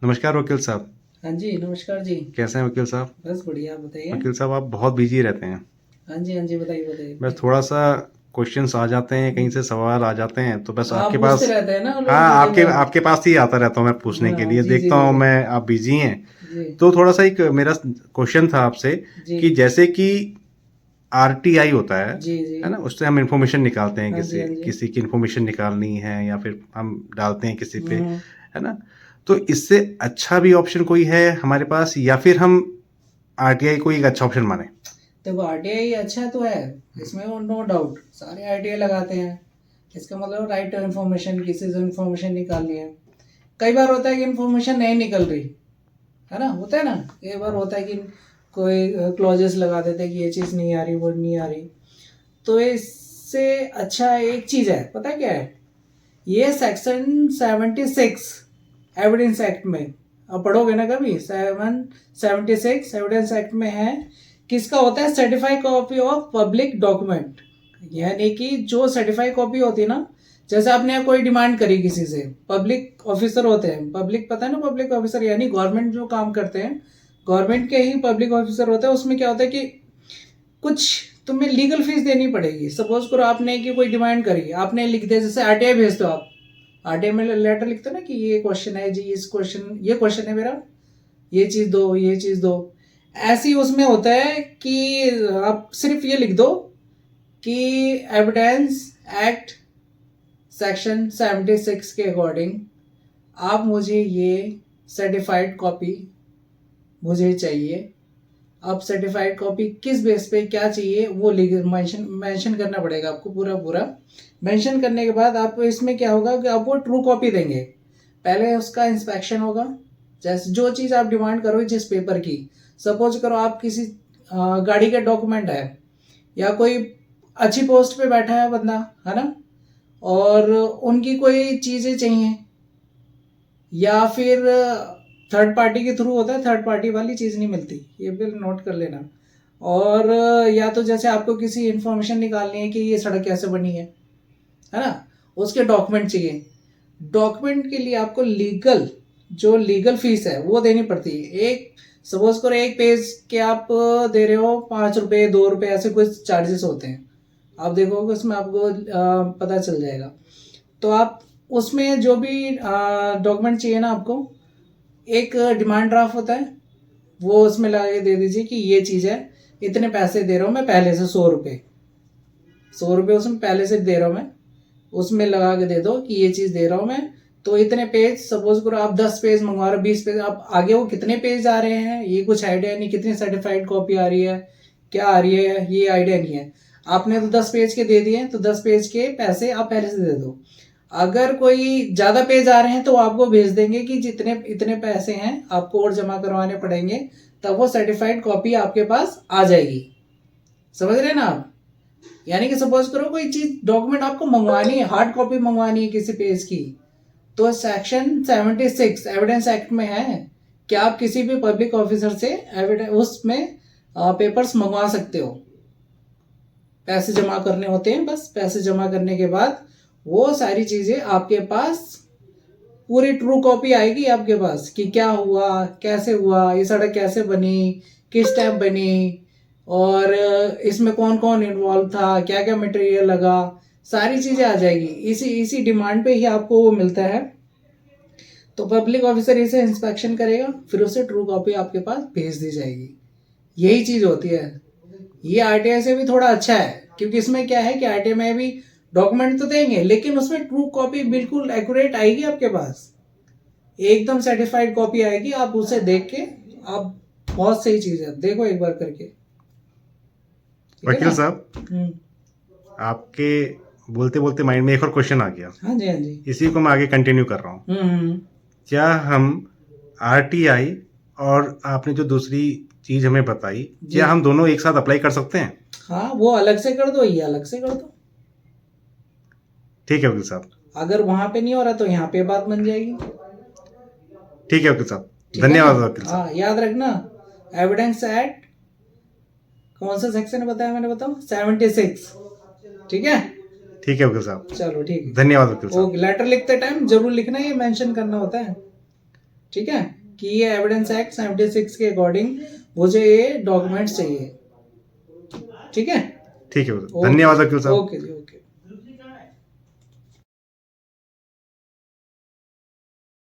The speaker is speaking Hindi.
नमस्कार वकील साहब। हाँ जी, नमस्कार जी। कैसे हैं वकील साहब? बस बढ़िया, आप बताइए। वकील साहब आप बहुत बिजी रहते हैं। हाँ जी, बताइए बताइए बस बताइए। थोड़ा सा क्वेश्चंस आ जाते हैं, कहीं से सवाल आ जाते हैं, तो बस आप आपके पूछते पास। रहते हैं ना लोग हाँ, मुझे आपके मैं। आपके पास ही आता रहता हूँ मैं पूछने के हाँ लिए। जी जी देखता जी हूँ जी मैं आप बिजी हैं। जी तो थोड़ा सा एक मेरा क्वेश्चन था आपसे जी कि जैसे कि आरटीआई होता जी जी। है ना, उससे हम इंफॉर्मेशन निकालते हैं, हाँ जी किसी हाँ जी। किसी की इंफॉर्मेशन निकालनी है या फिर हम डालते हैं किसी पे, हम्म। है ना। तो इससे अच्छा भी ऑप्शन कोई है हमारे पास, या फिर हम आरटीआई को एक अच्छा ऑप्शन माने? देखो, आरटीआई अच्छा तो है, इसमें नो डाउट सारे आरटीआई लगाते हैं। इसका मतलब राइट टू इन्फॉर्मेशन, किसी से इन्फॉर्मेशन निकालनी है। कई बार होता है कि इन्फॉर्मेशन नहीं निकल रही, है ना, होता है ना। कई बार होता है कि कोई क्लॉजेस लगा देते हैं कि ये चीज़ नहीं आ रही, वो नहीं आ रही। तो इससे अच्छा एक चीज़ है, पता है क्या है? ये सेक्शन 76 एविडेंस एक्ट में, आप पढ़ोगे ना कभी, 776 एविडेंस एक्ट में है, किसका होता है? Certified copy of public document. यानी कि जो सर्टिफाइड कॉपी होती है ना, जैसे आपने कोई डिमांड करी किसी से, पब्लिक ऑफिसर होते हैं, पब्लिक पता है ना, पब्लिक ऑफिसर यानी गवर्नमेंट जो काम करते हैं, गवर्नमेंट के ही पब्लिक ऑफिसर होते हैं। उसमें क्या होता है कि कुछ तुम्हें लीगल फीस देनी पड़ेगी। सपोज करो आपने कि कोई डिमांड करी, आपने लिख दिया, जैसे आरटीआई भेज दो आप, आरटीआई में लेटर लिखते हो ना कि ये क्वेश्चन है जी, इस क्वेश्चन, ये क्वेश्चन है मेरा, ये चीज़ दो, ये चीज़ दो। ऐसी उसमें होता है कि आप सिर्फ ये लिख दो कि एविडेंस एक्ट सेक्शन 76 के अकॉर्डिंग आप मुझे ये सर्टिफाइड कॉपी मुझे चाहिए। अब सर्टिफाइड कॉपी किस बेस पे क्या चाहिए वो लीगल मेंशन करना पड़ेगा आपको, पूरा पूरा मेंशन करने के बाद आप इसमें क्या होगा कि आप वो ट्रू कॉपी देंगे। पहले उसका इंस्पेक्शन होगा, जैसे जो चीज़ आप डिमांड करो जिस पेपर की, सपोज करो आप किसी गाड़ी का डॉक्यूमेंट है, या कोई अच्छी पोस्ट पे बैठा है बंदा, है ना, और उनकी कोई चीज़ें चाहिए, या फिर थर्ड पार्टी के थ्रू होता है, थर्ड पार्टी वाली चीज़ नहीं मिलती, ये बिल नोट कर लेना। और या तो जैसे आपको किसी इन्फॉर्मेशन निकालनी है कि ये सड़क कैसे बनी है ना, उसके डॉक्यूमेंट चाहिए। डॉक्यूमेंट के लिए आपको लीगल, जो लीगल फीस है वो देनी पड़ती है। एक सपोज करो एक पेज के आप दे रहे हो 5 रुपये, 2 रुपये, ऐसे कुछ चार्जेस होते हैं। आप देखोगे उसमें आपको पता चल जाएगा। तो आप उसमें जो भी डॉक्यूमेंट चाहिए ना आपको, एक डिमांड ड्राफ्ट होता है, वो उसमें लगा के दे दीजिए कि ये चीज़ है, इतने पैसे दे रहा हूँ मैं पहले से, 100 रुपये, 100 रुपये उसमें पहले से दे रहा हूँ मैं, उसमें लगा के दे दो कि ये चीज़ दे रहा हूँ मैं। तो इतने पेज, सपोज करो आप 10 पेज मंगवा रहे हो, 20 पेज, आप आगे वो कितने पेज आ रहे हैं ये कुछ आइडिया नहीं, कितनी सर्टिफाइड कॉपी आ रही है, क्या आ रही है, ये आइडिया नहीं है। आपने तो 10 पेज के दे दिए, तो 10 पेज के पैसे आप पहले से दे दो। अगर कोई ज़्यादा पेज आ रहे हैं तो आपको भेज देंगे कि जितने इतने पैसे हैं आपको और जमा करवाने पड़ेंगे, तब वो सर्टिफाइड कॉपी आपके पास आ जाएगी। समझ रहे हैं ना आप? यानी कि सपोज करो कोई चीज डॉक्यूमेंट आपको मंगवानी है, हार्ड कॉपी मंगवानी है किसी पेज की, तो सेक्शन 76 एविडेंस एक्ट में है कि आप किसी भी पब्लिक ऑफिसर से एविडेंस उसमें पेपर्स मंगवा सकते हो। पैसे जमा करने होते हैं, बस पैसे जमा करने के बाद वो सारी चीजें आपके पास पूरी ट्रू कॉपी आएगी आपके पास कि क्या हुआ, कैसे हुआ, ये सड़क कैसे बनी, किस टाइम बनी, और इसमें कौन कौन इन्वॉल्व था, क्या क्या मटेरियल लगा, सारी चीज़ें आ जाएगी। इसी इसी डिमांड पे ही आपको वो मिलता है। तो पब्लिक ऑफिसर इसे इंस्पेक्शन करेगा, फिर उसे ट्रू कॉपी आपके पास भेज दी जाएगी। यही चीज़ होती है। ये आरटीआई से भी थोड़ा अच्छा है, क्योंकि इसमें क्या है कि आरटीआई में भी डॉक्यूमेंट तो देंगे, लेकिन उसमें ट्रू कॉपी बिल्कुल एक्यूरेट आएगी आपके पास, एकदम सर्टिफाइड कॉपी आएगी। आप उसे देख के आप, बहुत सही चीज़ है, देखो एक बार करके, ठीक है ना। वकील साहब, आपके बोलते बोलते माइंड में एक और क्वेश्चन आ गया। हाँ जी हाँ जी। इसी को मैं आगे कंटिन्यू कर रहा हूँ। क्या हम आरटीआई और आपने जो दूसरी चीज हमें बताई, क्या हम दोनों एक साथ अप्लाई कर सकते हैं? हाँ, वो अलग से कर दो, ये अलग से कर दो। ठीक है वकील साहब। अगर वहां पे नहीं हो रहा तो यहाँ पे बात बन जाएगी। ठीक है वकील साहब, ठीक है धन्यवाद ना? वकील साहब। हाँ, याद रखना, एविडेंस एक्ट कौन सा सेक्शन बताया मैंने, बताओ, 76। ठीक है। ठीक है वकील साहब, चलो ठीक है। धन्यवाद वकील साहब। ओके, लेटर लिखते टाइम जरूर लिखना, ये मेंशन करना होता है। ठीक है, कि ये एविडेंस एक्ट 76 के अकॉर्डिंग मुझे ये डॉक्यूमेंट्स चाहिए। ठीक है, ठीक है, धन्यवाद वकील साहब। ओके जी, ओके।